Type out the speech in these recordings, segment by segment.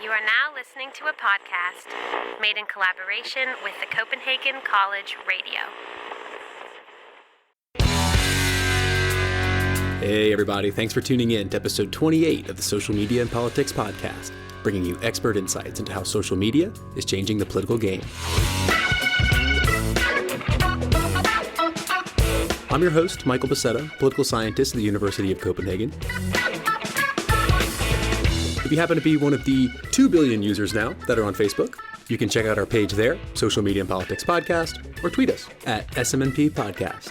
You are now listening to a podcast made in collaboration with the Copenhagen College Radio. Hey everybody, thanks for tuning in to episode 28 of the Social Media and Politics Podcast, bringing you expert insights into how social media is changing the political game. I'm your host, Michael Bacetta, political scientist at the University of Copenhagen. If you happen to be one of the 2 billion users now that are on Facebook, you can check out our page there, Social Media and Politics Podcast, or tweet us at SMNP Podcast.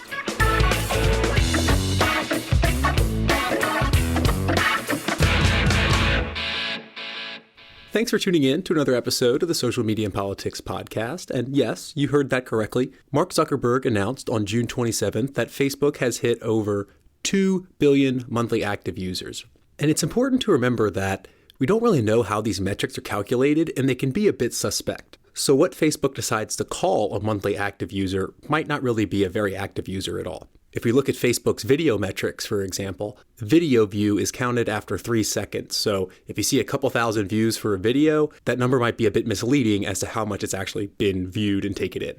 Thanks for tuning in to another episode of the Social Media and Politics Podcast. And yes, you heard that correctly. Mark Zuckerberg announced on June 27th that Facebook has hit over 2 billion monthly active users. And it's important to remember that we don't really know how these metrics are calculated, and they can be a bit suspect. So what Facebook decides to call a monthly active user might not really be a very active user at all. If we look at Facebook's video metrics, for example, the video view is counted after 3 seconds. So if you see a couple thousand views for a video, that number might be a bit misleading as to how much it's actually been viewed and taken in.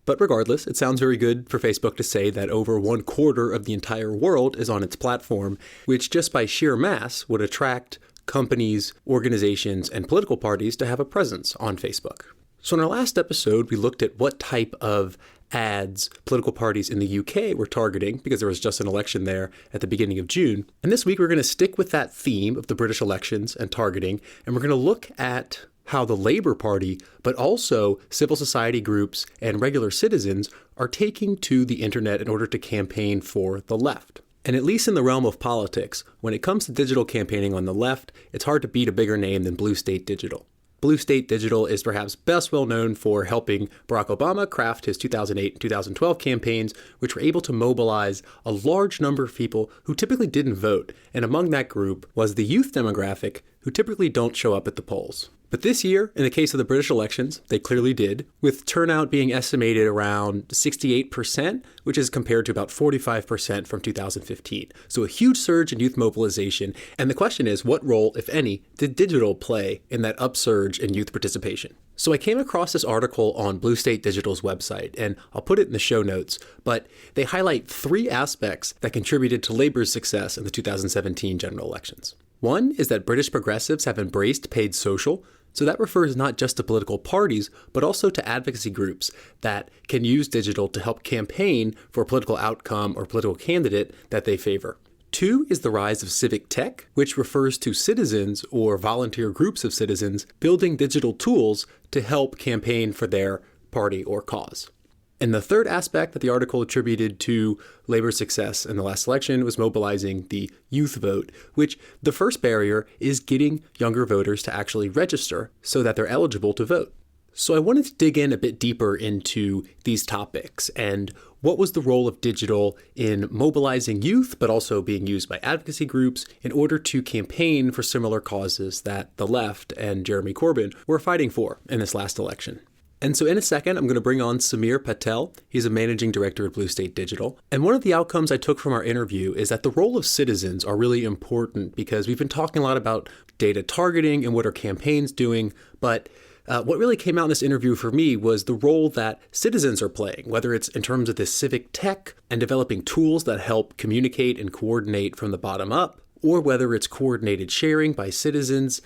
But regardless, it sounds very good for Facebook to say that over 1/4 of the entire world is on its platform, which just by sheer mass would attract companies, organizations, and political parties to have a presence on Facebook. So in our last episode, we looked at what type of ads political parties in the UK were targeting, because there was just an election there at the beginning of June. And this week, we're going to stick with that theme of the British elections and targeting, and we're going to look at how the Labour Party, but also civil society groups and regular citizens are taking to the internet in order to campaign for the left. And at least in the realm of politics, when it comes to digital campaigning on the left, it's hard to beat a bigger name than Blue State Digital. Blue State Digital is perhaps best well known for helping Barack Obama craft his 2008 and 2012 campaigns, which were able to mobilize a large number of people who typically didn't vote. And among that group was the youth demographic, who typically don't show up at the polls. But this year, in the case of the British elections, they clearly did, with turnout being estimated around 68%, which is compared to about 45% from 2015. So a huge surge in youth mobilization. And the question is, what role, if any, did digital play in that upsurge in youth participation? So I came across this article on Blue State Digital's website, and I'll put it in the show notes, but they highlight 3 aspects that contributed to Labour's success in the 2017 general elections. One is that British progressives have embraced paid social. So that refers not just to political parties, but also to advocacy groups that can use digital to help campaign for a political outcome or political candidate that they favor. 2 is the rise of civic tech, which refers to citizens or volunteer groups of citizens building digital tools to help campaign for their party or cause. And the third aspect that the article attributed to Labour's success in the last election was mobilizing the youth vote, which the first barrier is getting younger voters to actually register so that they're eligible to vote. So I wanted to dig in a bit deeper into these topics and what was the role of digital in mobilizing youth, but also being used by advocacy groups in order to campaign for similar causes that the left and Jeremy Corbyn were fighting for in this last election. And so in a second, I'm going to bring on Samir Patel. He's a managing director at Blue State Digital. And one of the outcomes I took from our interview is that the role of citizens are really important, because we've been talking a lot about data targeting and what are campaigns doing. But what really came out in this interview for me was the role that citizens are playing, whether it's in terms of this civic tech and developing tools that help communicate and coordinate from the bottom up, or whether it's coordinated sharing by citizens.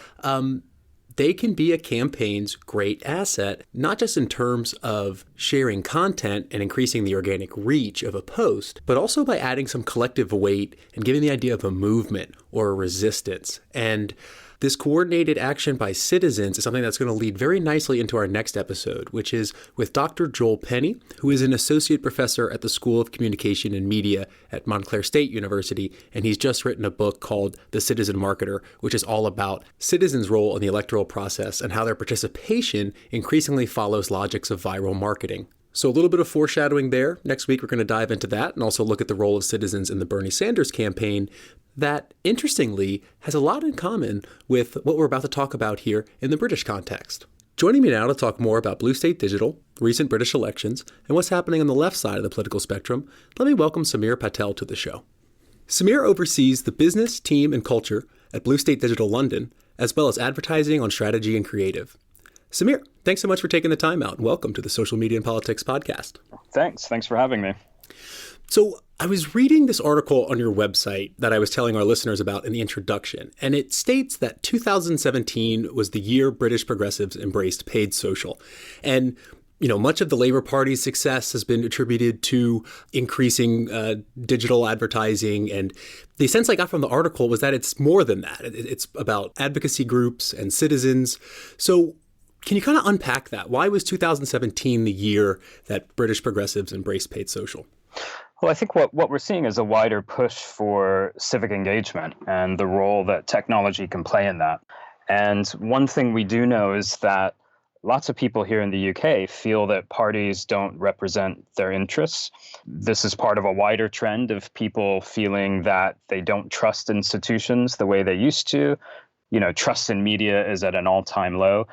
They can be a campaign's great asset, not just in terms of sharing content and increasing the organic reach of a post, but also by adding some collective weight and giving the idea of a movement or a resistance. And this coordinated action by citizens is something that's going to lead very nicely into our next episode, which is with Dr. Joel Penny, who is an associate professor at the School of Communication and Media at Montclair State University, and he's just written a book called The Citizen Marketer, which is all about citizens' role in the electoral process and how their participation increasingly follows logics of viral marketing. So a little bit of foreshadowing there. Next week, we're going to dive into that and also look at the role of citizens in the Bernie Sanders campaign that, interestingly, has a lot in common with what we're about to talk about here in the British context. Joining me now to talk more about Blue State Digital, recent British elections, and what's happening on the left side of the political spectrum, let me welcome Samir Patel to the show. Samir oversees the business, team, and culture at Blue State Digital London, as well as advertising on strategy and creative. Samir, thanks so much for taking the time out, and welcome to the Social Media and Politics podcast. Thanks for having me. So I was reading this article on your website that I was telling our listeners about in the introduction, and it states that 2017 was the year British progressives embraced paid social. And much of the Labour Party's success has been attributed to increasing digital advertising. And the sense I got from the article was that it's more than that. It's about advocacy groups and citizens. So can you kind of unpack that? Why was 2017 the year that British progressives embraced paid social? Well, I think what we're seeing is a wider push for civic engagement and the role that technology can play in that. And one thing we do know is that lots of people here in the UK feel that parties don't represent their interests. This is part of a wider trend of people feeling that they don't trust institutions the way they used to. Trust in media is at an all-time low.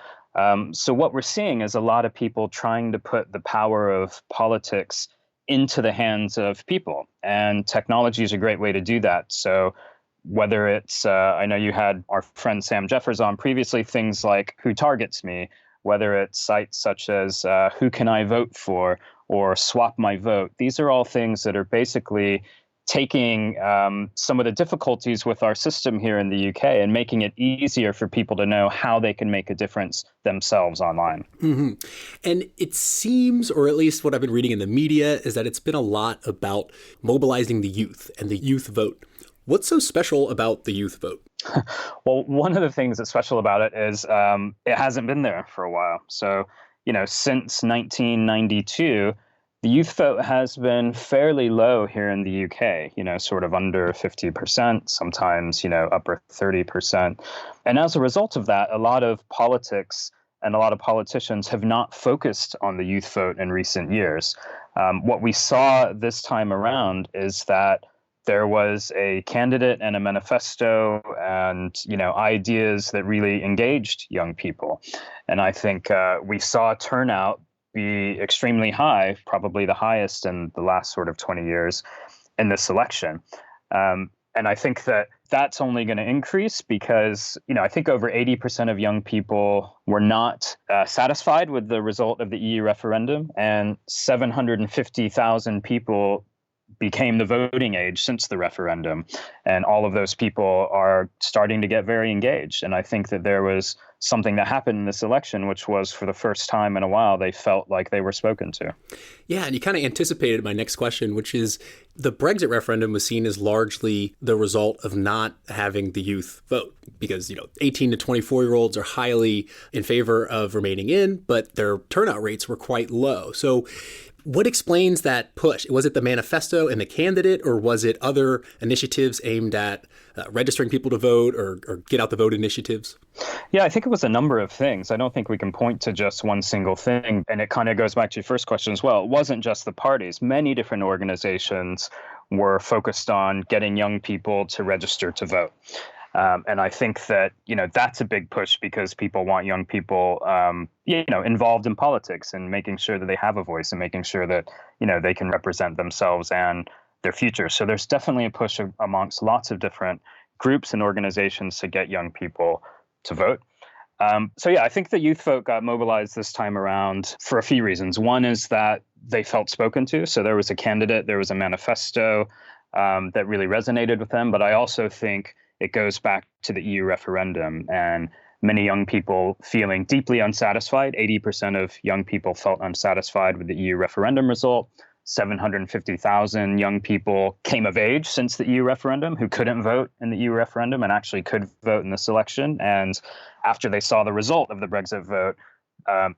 So what we're seeing is a lot of people trying to put the power of politics into the hands of people. And technology is a great way to do that. So whether it's, I know you had our friend Sam Jeffers on previously, things like Who Targets Me, whether it's sites such as Who Can I Vote For or Swap My Vote. These are all things that are basically taking some of the difficulties with our system here in the UK and making it easier for people to know how they can make a difference themselves online. Mm-hmm. And it seems, or at least what I've been reading in the media, is that it's been a lot about mobilizing the youth and the youth vote. What's so special about the youth vote? Well, one of the things that's special about it is it hasn't been there for a while. So, since 1992, the youth vote has been fairly low here in the UK, sort of under 50%, sometimes, upper 30%. And as a result of that, a lot of politics and a lot of politicians have not focused on the youth vote in recent years. What we saw this time around is that there was a candidate and a manifesto and, ideas that really engaged young people. And I think we saw turnout be extremely high, probably the highest in the last sort of 20 years in this election. And I think that that's only going to increase because, I think over 80% of young people were not satisfied with the result of the EU referendum, and 750,000 people became the voting age since the referendum. And all of those people are starting to get very engaged. And I think that there was something that happened in this election, which was for the first time in a while, they felt like they were spoken to. Yeah, and you kind of anticipated my next question, which is the Brexit referendum was seen as largely the result of not having the youth vote because, 18 to 24-year-olds are highly in favor of remaining in, but their turnout rates were quite low. So what explains that push? Was it the manifesto and the candidate, or was it other initiatives aimed at registering people to vote or get out the vote initiatives? Yeah, I think it was a number of things. I don't think we can point to just one single thing. And it kind of goes back to your first question as well. It wasn't just the parties. Many different organizations were focused on getting young people to register to vote. And I think that, that's a big push because people want young people, involved in politics and making sure that they have a voice and making sure that, they can represent themselves and their future. So there's definitely a push amongst lots of different groups and organizations to get young people to vote. I think the youth vote got mobilized this time around for a few reasons. One is that they felt spoken to. So there was a candidate, there was a manifesto that really resonated with them. But I also think it goes back to the EU referendum and many young people feeling deeply unsatisfied. 80% of young people felt unsatisfied with the EU referendum result. 750,000 young people came of age since the EU referendum who couldn't vote in the EU referendum and actually could vote in this election. And after they saw the result of the Brexit vote,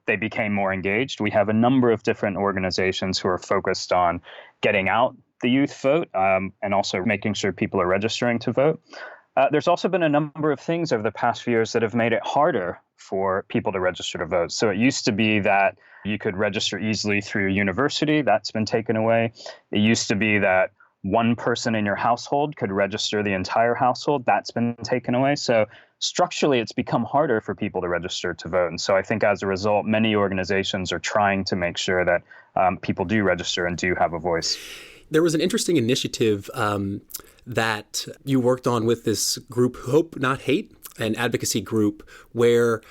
they became more engaged. We have a number of different organizations who are focused on getting out the youth vote and also making sure people are registering to vote. There's also been a number of things over the past few years that have made it harder for people to register to vote. So it used to be that you could register easily through a university. That's been taken away. It used to be that one person in your household could register the entire household. That's been taken away. So structurally, it's become harder for people to register to vote. And so I think as a result, many organizations are trying to make sure that people do register and do have a voice. There was an interesting initiative that you worked on with this group, Hope Not Hate. an advocacy group where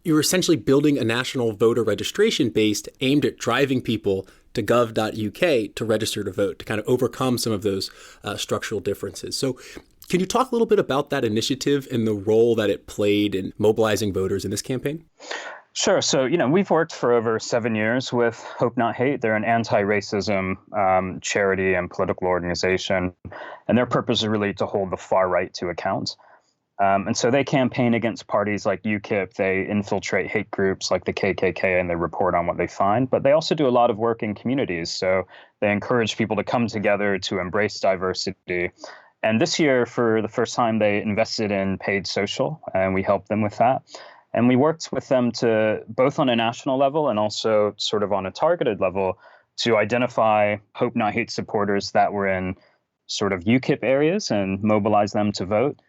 you're essentially building a national voter registration base aimed at driving people to gov.uk to register to vote, to kind of overcome some of those structural differences. So can you talk a little bit about that initiative and the role that it played in mobilizing voters in this campaign? Sure. So, we've worked for over 7 years with Hope Not Hate. They're an anti-racism charity and political organization, and their purpose is really to hold the far right to account. And so they campaign against parties like UKIP. They infiltrate hate groups like the KKK, and they report on what they find. But they also do a lot of work in communities. So they encourage people to come together to embrace diversity. And this year, for the first time, they invested in paid social, and we helped them with that. And we worked with them to both on a national level and also sort of on a targeted level to identify Hope Not Hate supporters that were in sort of UKIP areas and mobilize them to vote.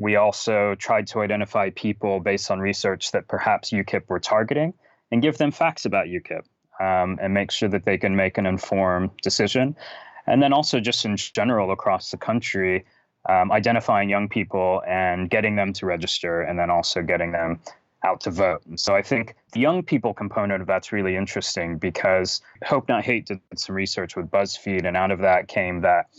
We also tried to identify people based on research that perhaps UKIP were targeting and give them facts about UKIP and make sure that they can make an informed decision. And then also just in general across the country, identifying young people and getting them to register and then also getting them out to vote. And so I think the young people component of that's really interesting because Hope Not Hate did some research with BuzzFeed, and out of that came that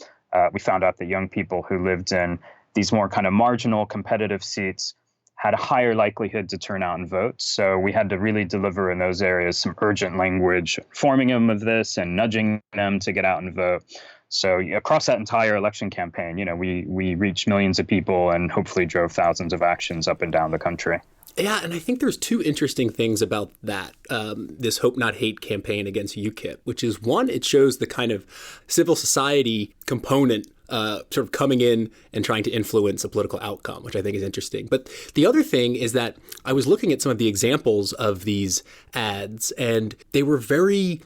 we found out that young people who lived in these more kind of marginal competitive seats had a higher likelihood to turn out and vote. So we had to really deliver in those areas some urgent language, informing them of this and nudging them to get out and vote. So across that entire election campaign, we reached millions of people and hopefully drove thousands of actions up and down the country. Yeah, and I think there's two interesting things about that, this Hope Not Hate campaign against UKIP, which is one, it shows the kind of civil society component sort of coming in and trying to influence a political outcome, which I think is interesting. But the other thing is that I was looking at some of the examples of these ads, and they were very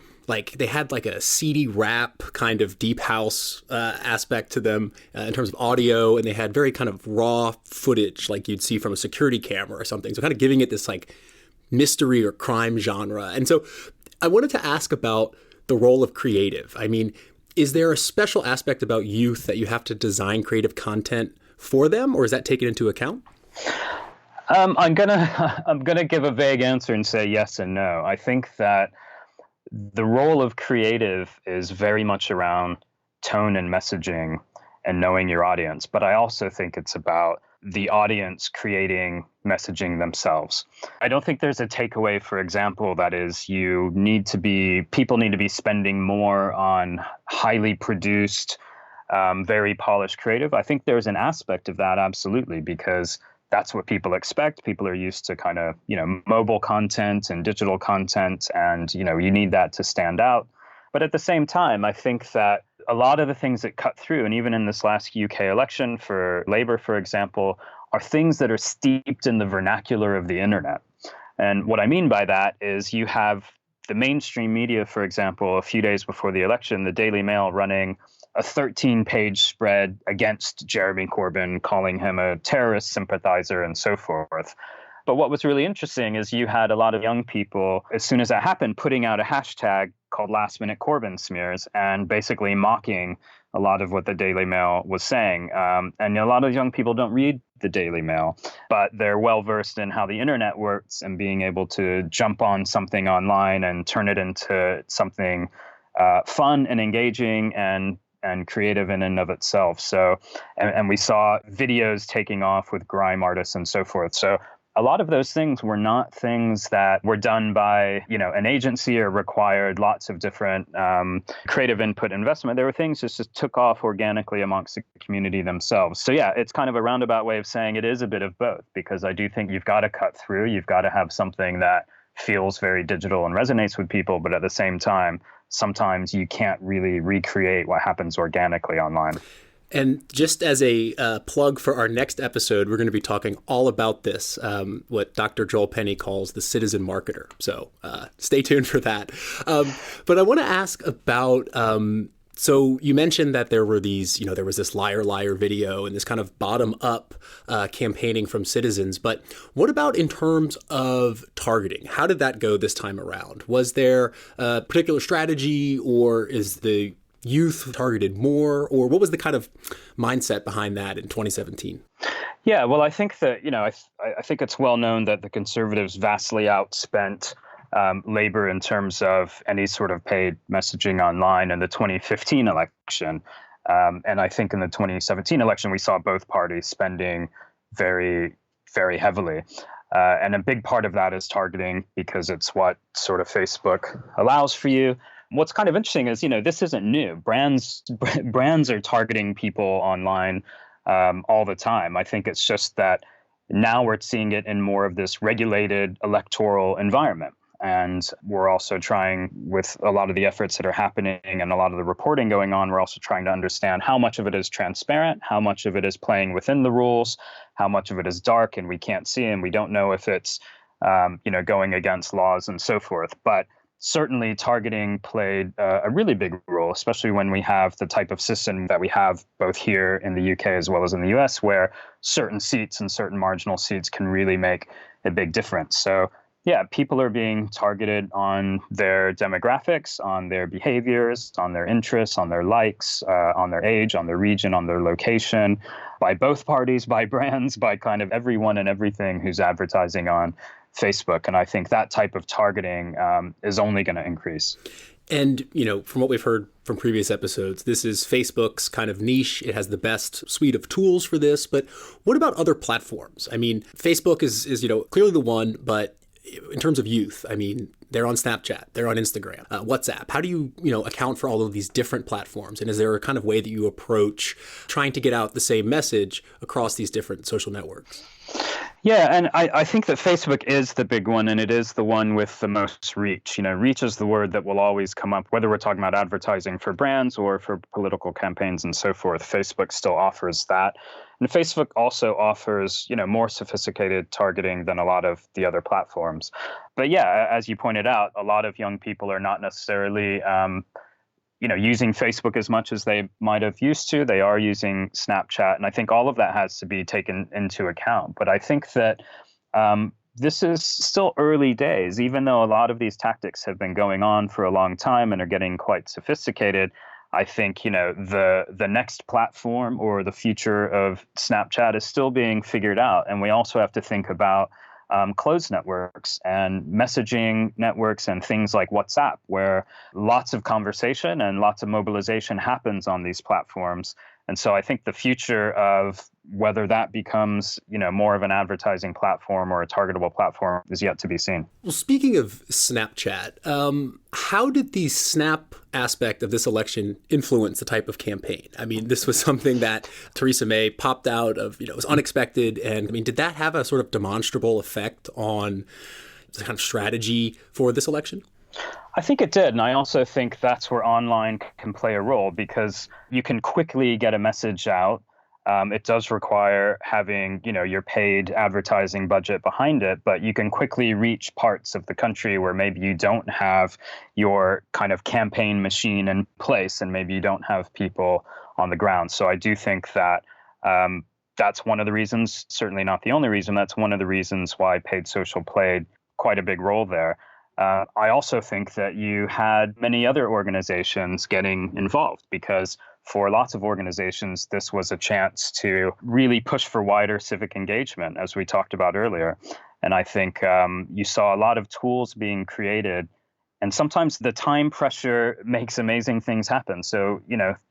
they had like a CD rap kind of deep house aspect to them in terms of audio, and they had very kind of raw footage like you'd see from a security camera or something. So kind of giving it this like mystery or crime genre. And so I wanted to ask about the role of creative. I mean, is there a special aspect about youth that you have to design creative content for them, or is that taken into account? I'm gonna give a vague answer and say yes and no. I think that the role of creative is very much around tone and messaging and knowing your audience. But I also think it's about the audience creating messaging themselves. I don't think there's a takeaway, for example, that is people need to be spending more on highly produced, very polished creative. I think there's an aspect of that, absolutely, because that's what people expect. People are used to kind of, mobile content and digital content, and, you need that to stand out. But at the same time, I think that a lot of the things that cut through, and even in this last UK election for Labour, for example, are things that are steeped in the vernacular of the internet. And what I mean by that is you have the mainstream media, for example, a few days before the election, the Daily Mail running a 13-page spread against Jeremy Corbyn, calling him a terrorist sympathizer and so forth. But what was really interesting is you had a lot of young people, as soon as that happened, putting out a hashtag called Last Minute Corbyn Smears and basically mocking a lot of what the Daily Mail was saying. And a lot of young people don't read the Daily Mail, but they're well versed in how the internet works and being able to jump on something online and turn it into something fun and engaging and creative in and of itself. So, and we saw videos taking off with grime artists and so forth. So a lot of those things were not things that were done by, an agency or required lots of different creative input investment. There were things that just took off organically amongst the community themselves. So yeah, it's kind of a roundabout way of saying it is a bit of both, because I do think you've got to cut through. You've got to have something that feels very digital and resonates with people, but at the same time, sometimes you can't really recreate what happens organically online. And just as a plug for our next episode, we're going to be talking all about this, what Dr. Joel Penny calls the citizen marketer. So stay tuned for that. But I want to ask about, so you mentioned that there were these, there was this liar, liar video and this kind of bottom up campaigning from citizens. But what about in terms of targeting? How did that go this time around? Was there a particular strategy, or is the youth targeted more, or what was the kind of mindset behind that in 2017? Yeah, well, I think that, I think it's well known that the conservatives vastly outspent labor in terms of any sort of paid messaging online in the 2015 election. And I think in the 2017 election, we saw both parties spending very, very heavily. And a big part of that is targeting, because it's what sort of Facebook allows for you. What's kind of interesting is, this isn't new. Brands are targeting people online all the time. I think it's just that now we're seeing it in more of this regulated electoral environment. And we're also trying, with a lot of the efforts that are happening and a lot of the reporting going on, we're also trying to understand how much of it is transparent, how much of it is playing within the rules, how much of it is dark and we can't see, and we don't know if it's going against laws and so forth. But certainly targeting played a really big role, especially when we have the type of system that we have both here in the UK as well as in the US, where certain seats and certain marginal seats can really make a big difference. So yeah, people are being targeted on their demographics, on their behaviors, on their interests, on their likes, on their age, on their region, on their location, by both parties, by brands, by kind of everyone and everything who's advertising on Facebook. And I think that type of targeting is only going to increase. And, from what we've heard from previous episodes, this is Facebook's kind of niche. It has the best suite of tools for this. But what about other platforms? I mean, Facebook is clearly the one, but in terms of youth, I mean, they're on Snapchat, they're on Instagram, WhatsApp. How do you, account for all of these different platforms? And is there a kind of way that you approach trying to get out the same message across these different social networks? Yeah, and I think that Facebook is the big one, and it is the one with the most reach. Reach is the word that will always come up, whether we're talking about advertising for brands or for political campaigns and so forth. Facebook still offers that. And Facebook also offers, more sophisticated targeting than a lot of the other platforms. But yeah, as you pointed out, a lot of young people are not necessarily using Facebook as much as they might have used to. They are using Snapchat. And I think all of that has to be taken into account. But I think that this is still early days, even though a lot of these tactics have been going on for a long time and are getting quite sophisticated. I think, the next platform or the future of Snapchat is still being figured out. And we also have to think about closed networks and messaging networks and things like WhatsApp, where lots of conversation and lots of mobilization happens on these platforms. And so I think the future of whether that becomes, more of an advertising platform or a targetable platform is yet to be seen. Well, speaking of Snapchat, how did the Snap aspect of this election influence the type of campaign? I mean, this was something that Theresa May popped out of, it was unexpected. And I mean, did that have a sort of demonstrable effect on the kind of strategy for this election? I think it did. And I also think that's where online can play a role, because you can quickly get a message out. It does require having, your paid advertising budget behind it, but you can quickly reach parts of the country where maybe you don't have your kind of campaign machine in place and maybe you don't have people on the ground. So I do think that that's one of the reasons, certainly not the only reason, that's one of the reasons why paid social played quite a big role there. I also think that you had many other organizations getting involved, because for lots of organizations, this was a chance to really push for wider civic engagement, as we talked about earlier. And I think you saw a lot of tools being created. And sometimes the time pressure makes amazing things happen. So,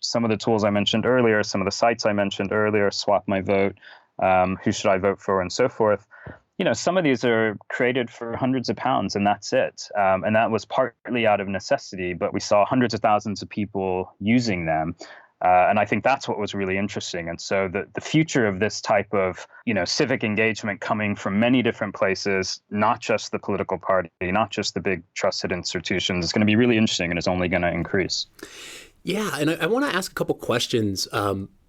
some of the tools I mentioned earlier, some of the sites I mentioned earlier, Swap My Vote, Who Should I Vote For, and so forth. Some of these are created for hundreds of pounds and that's it. And that was partly out of necessity, but we saw hundreds of thousands of people using them. And I think that's what was really interesting. And so the future of this type of, civic engagement coming from many different places, not just the political party, not just the big trusted institutions, is going to be really interesting and is only going to increase. Yeah, and I want to ask a couple questions,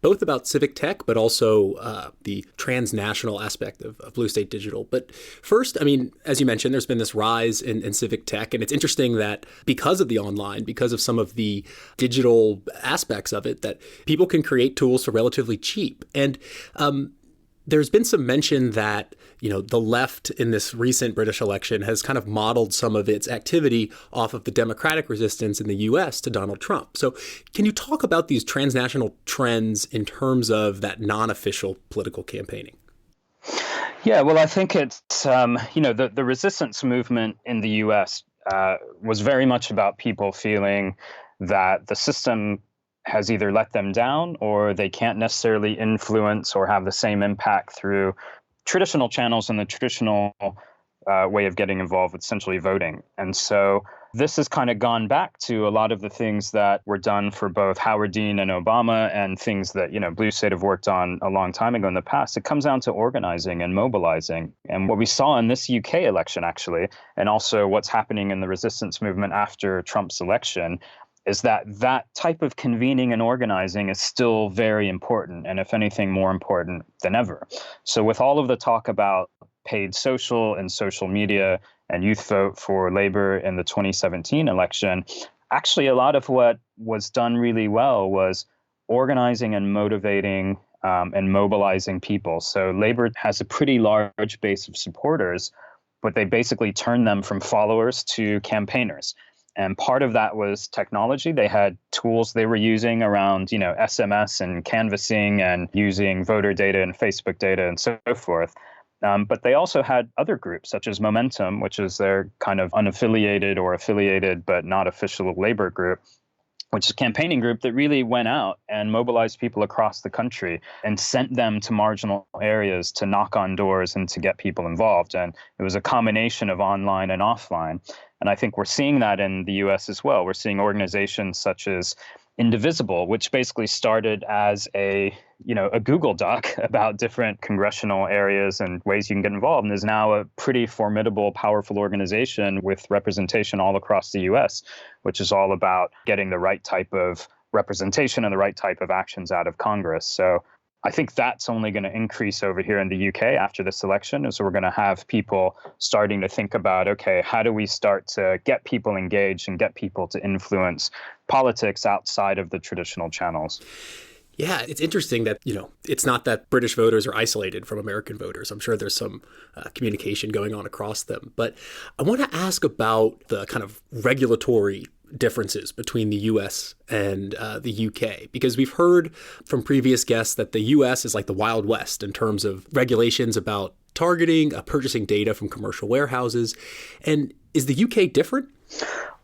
both about civic tech, but also the transnational aspect of Blue State Digital. But first, I mean, as you mentioned, there's been this rise in civic tech, and it's interesting that because of the online, because of some of the digital aspects of it, that people can create tools for relatively cheap. And there's been some mention that, the left in this recent British election has kind of modeled some of its activity off of the Democratic resistance in the U.S. to Donald Trump. So can you talk about these transnational trends in terms of that non-official political campaigning? Yeah, well, I think it's, the resistance movement in the U.S. Was very much about people feeling that the system has either let them down or they can't necessarily influence or have the same impact through traditional channels and the traditional way of getting involved with essentially voting. And so this has kind of gone back to a lot of the things that were done for both Howard Dean and Obama and things that, Blue State have worked on a long time ago in the past. It comes down to organizing and mobilizing. And what we saw in this UK election, actually, and also what's happening in the resistance movement after Trump's election, is that type of convening and organizing is still very important, and if anything, more important than ever. So with all of the talk about paid social and social media and youth vote for Labour in the 2017 election, actually a lot of what was done really well was organizing and motivating and mobilizing people. So Labour has a pretty large base of supporters, but they basically turned them from followers to campaigners. And part of that was technology. They had tools they were using around, SMS and canvassing and using voter data and Facebook data and so forth. But they also had other groups such as Momentum, which is their kind of unaffiliated or affiliated but not official Labour group, which is a campaigning group that really went out and mobilized people across the country and sent them to marginal areas to knock on doors and to get people involved. And it was a combination of online and offline. And I think we're seeing that in the US as well. We're seeing organizations such as Indivisible, which basically started as a Google Doc about different congressional areas and ways you can get involved, and is now a pretty formidable, powerful organization with representation all across the US, which is all about getting the right type of representation and the right type of actions out of Congress. So I think that's only going to increase over here in the UK after this election. And so we're going to have people starting to think about, okay, how do we start to get people engaged and get people to influence politics outside of the traditional channels? Yeah, it's interesting that, it's not that British voters are isolated from American voters. I'm sure there's some communication going on across them. But I want to ask about the kind of regulatory differences between the US and the UK, because we've heard from previous guests that the US is like the Wild West in terms of regulations about targeting, purchasing data from commercial warehouses. And is the UK different?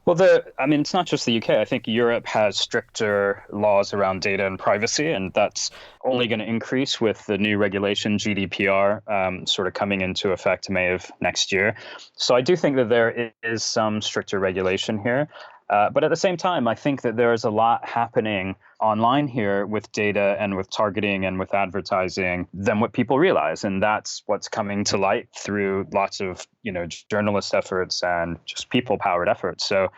Well, it's not just the UK. I think Europe has stricter laws around data and privacy, and that's only going to increase with the new regulation, GDPR, sort of coming into effect May of next year. So I do think that there is some stricter regulation here. But at the same time, I think that there is a lot happening online here with data and with targeting and with advertising than what people realize. And that's what's coming to light through lots of, journalist efforts and just people-powered efforts. So,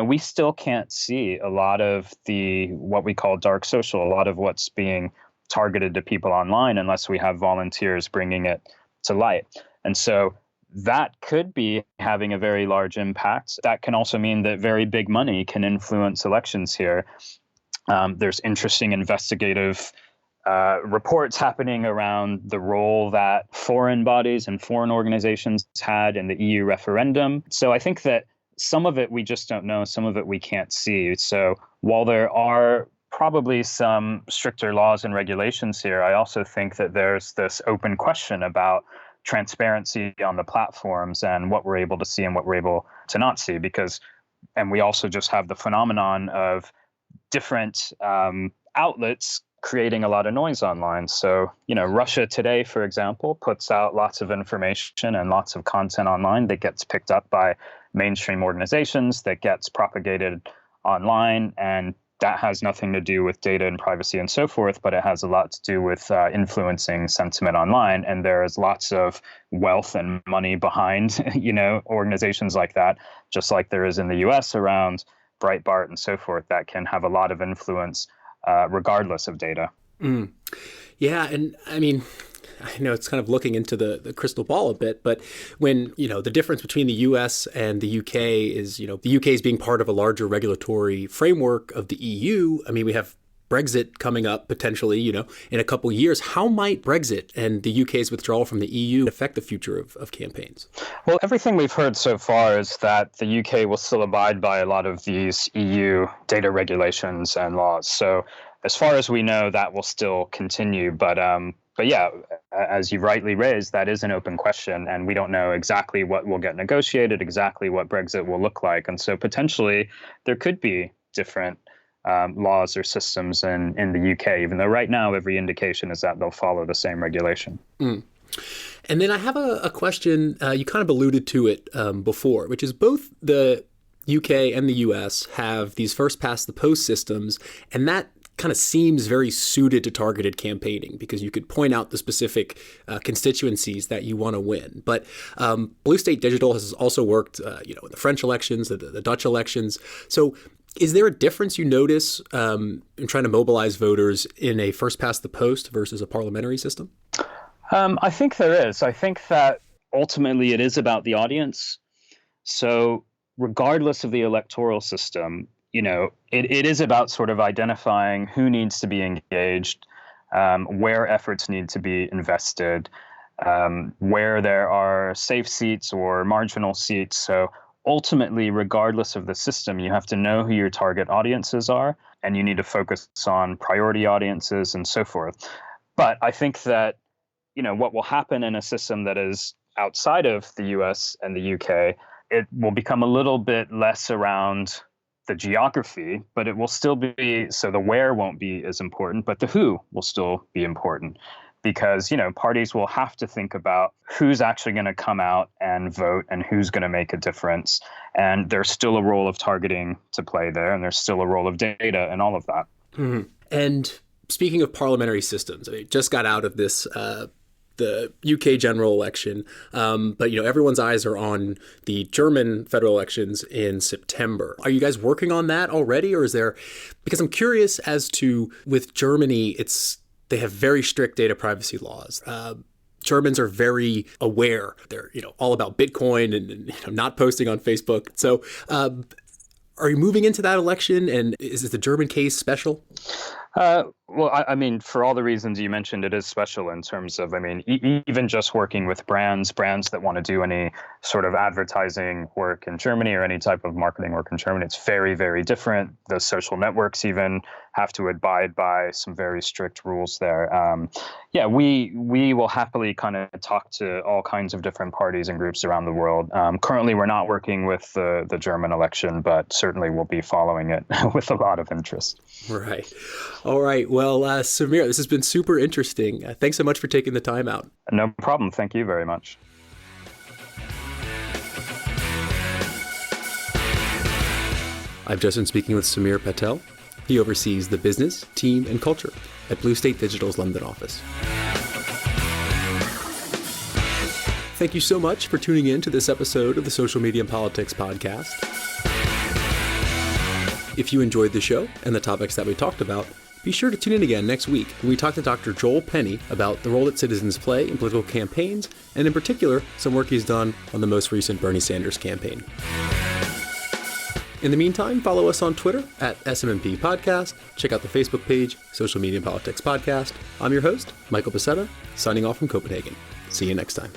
we still can't see a lot of what we call dark social, a lot of what's being targeted to people online unless we have volunteers bringing it to light. And so that could be having a very large impact. That can also mean that very big money can influence elections here. There's interesting investigative reports happening around the role that foreign bodies and foreign organizations had in the EU referendum. So I think that some of it we just don't know, some of it we can't see. So while there are probably some stricter laws and regulations here, I also think that there's this open question about transparency on the platforms and what we're able to see and what we're able to not see, and we also just have the phenomenon of different outlets creating a lot of noise online. So, Russia Today, for example, puts out lots of information and lots of content online that gets picked up by mainstream organizations, that gets propagated online, and that has nothing to do with data and privacy and so forth, but it has a lot to do with influencing sentiment online. And there is lots of wealth and money behind, organizations like that, just like there is in the US around Breitbart and so forth, that can have a lot of influence regardless of data. Yeah. And I know it's kind of looking into the crystal ball a bit, but when, the difference between the US and the UK is, the UK is being part of a larger regulatory framework of the EU. We have Brexit coming up potentially, in a couple years. How might Brexit and the UK's withdrawal from the EU affect the future of campaigns? Well, everything we've heard so far is that the UK will still abide by a lot of these EU data regulations and laws. So as far as we know, that will still continue. But yeah, as you rightly raised, that is an open question, and we don't know exactly what will get negotiated, exactly what Brexit will look like. And so potentially there could be different laws or systems in the UK, even though right now every indication is that they'll follow the same regulation. Mm. And then I have a question, you kind of alluded to it before, which is both the UK and the US have these first past the post systems, and that kind of seems very suited to targeted campaigning because you could point out the specific constituencies that you want to win. But Blue State Digital has also worked, in the French elections, the Dutch elections. So is there a difference you notice in trying to mobilize voters in a first past the post versus a parliamentary system? I think there is. I think that ultimately it is about the audience. So regardless of the electoral system, it is about sort of identifying who needs to be engaged, where efforts need to be invested, where there are safe seats or marginal seats. So ultimately, regardless of the system, you have to know who your target audiences are, and you need to focus on priority audiences and so forth. But I think that, what will happen in a system that is outside of the US and the UK, it will become a little bit less around the geography, but it will still be, so the where won't be as important, but the who will still be important. Because, parties will have to think about who's actually going to come out and vote and who's going to make a difference. And there's still a role of targeting to play there, and there's still a role of data and all of that. Mm-hmm. And speaking of parliamentary systems, I just got out of this the UK general election, but everyone's eyes are on the German federal elections in September. Are you guys working on that already, or is there? Because I'm curious as to with Germany, they have very strict data privacy laws. Germans are very aware. They're all about Bitcoin and not posting on Facebook. So are you moving into that election? And is the German case special? Well, I mean, for all the reasons you mentioned, it is special in terms of, even just working with brands that want to do any sort of advertising work in Germany or any type of marketing work in Germany, it's very, very different. The social networks even have to abide by some very strict rules there. We will happily kind of talk to all kinds of different parties and groups around the world. Currently, we're not working with the German election, but certainly we'll be following it with a lot of interest. Right. All right. Well, Samir, this has been super interesting. Thanks so much for taking the time out. No problem. Thank you very much. I've just been speaking with Samir Patel. He oversees the business, team, and culture at Blue State Digital's London office. Thank you so much for tuning in to this episode of the Social Media and Politics podcast. If you enjoyed the show and the topics that we talked about, be sure to tune in again next week when we talk to Dr. Joel Penny about the role that citizens play in political campaigns, and in particular, some work he's done on the most recent Bernie Sanders campaign. In the meantime, follow us on Twitter at SMMP Podcast. Check out the Facebook page, Social Media and Politics Podcast. I'm your host, Michael Becerra, signing off from Copenhagen. See you next time.